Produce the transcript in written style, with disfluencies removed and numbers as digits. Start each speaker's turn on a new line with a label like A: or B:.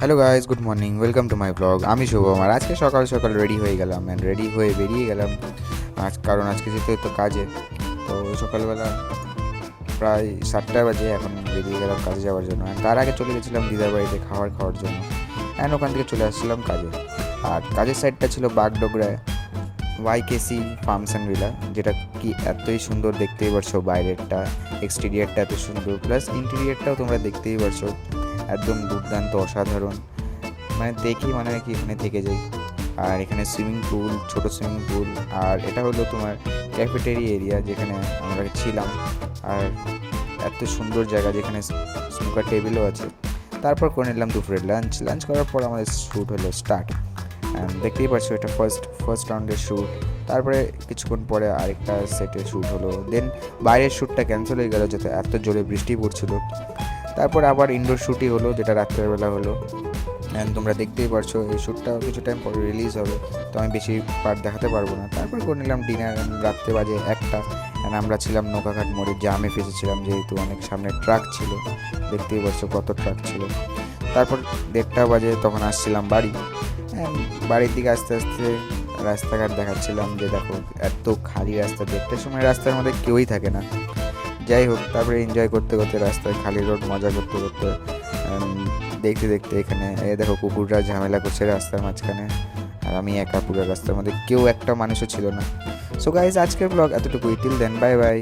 A: Hello guys, good morning, welcome to my blog. আমি শুভম, আর আজকে সকাল সকাল রেডি হয়ে গেলাম অ্যান্ড রেডি হয়ে বেরিয়ে গেলাম কারণ আজকে যেতে হতো কাজে। তো সকালবেলা প্রায় 7টা বাজে এখন বেরিয়ে গেলাম কাজে যাওয়ার জন্য। অ্যান্ড তার আগে চলে গেছিলাম দিদার বাড়িতে খাওয়ার জন্য, অ্যান্ড ওখান থেকে চলে আসছিলাম কাজে। আর কাজের সাইডটা ছিল বাগডোগরায় ওয়াইকেসি ফার্মস অ্যান্ড ভিলা, যেটা কি এতই সুন্দর, দেখতেই পারছো। বাইরেরটা, এক্সটেরিয়ারটা এত সুন্দর, প্লাস ইন্টেরিয়ারটাও তোমরা দেখতেই পারছো, একদম দুর্দান্ত, অসাধারণ। মানে দেখি মনে হয় কি এখানে থেকে যাই। আর এখানে সুইমিং পুল, ছোট সুইমিং পুল, আর এটা হলো তোমার ক্যাফেটেরিয়া এরিয়া যেখানে আমরা ছিলাম। আর এত সুন্দর জায়গা যেখানে স্নুকার টেবিলও আছে। তারপর করে নিলাম দুপুরের লাঞ্চ করার পর আমাদের শ্যুট হলো স্টার্ট। দেখতেই পাচ্ছ এটা ফার্স্ট রাউন্ডের শ্যুট। তারপরে কিছুক্ষণ পরে আরেকটা সেটের শ্যুট হলো, দেন বাইরের শ্যুটটা ক্যান্সেল হয়ে গেল যাতে এত জোরে বৃষ্টি পড়ছিল। তারপর আবার ইনডোর শ্যুটই হলো, যেটা রাত্রেবেলা হলো। অ্যান্ড তোমরা দেখতেই পারছো এই শ্যুটটা কিছু টাইম পরে রিলিজ হবে, তো আমি বেশি পার্ট দেখাতে পারবো না। তারপর করে নিলাম ডিনার। রাত্রে বাজে 1টা, অ্যান্ড আমরা ছিলাম নৌকাঘাট মোড়ে, জামে ফেসেছিলাম যেহেতু অনেক সামনে ট্রাক ছিল। দেখতেই পাচ্ছ কত ট্রাক ছিল। তারপর 1:30 বাজে তখন আসছিলাম বাড়ি। বাড়ির দিকে আস্তে আস্তে রাস্তাঘাট দেখাচ্ছিলাম যে দেখো এত খালি রাস্তা, 1টার সময় রাস্তার মধ্যে কেউই থাকে না। যাই হোক, তারপরে এনজয় করতে করতে রাস্তায় খালি রোড মজা করতে করতে দেখতে দেখতে এখানে দেখো কুকুররা ঝামেলা করছে রাস্তার মাঝখানে, আর আমি একা পুরো রাস্তার মধ্যে, কেউ একটা মানুষও ছিল না। সো গাইজ, আজকের ব্লগ এতটুকুই। Till then, bye by.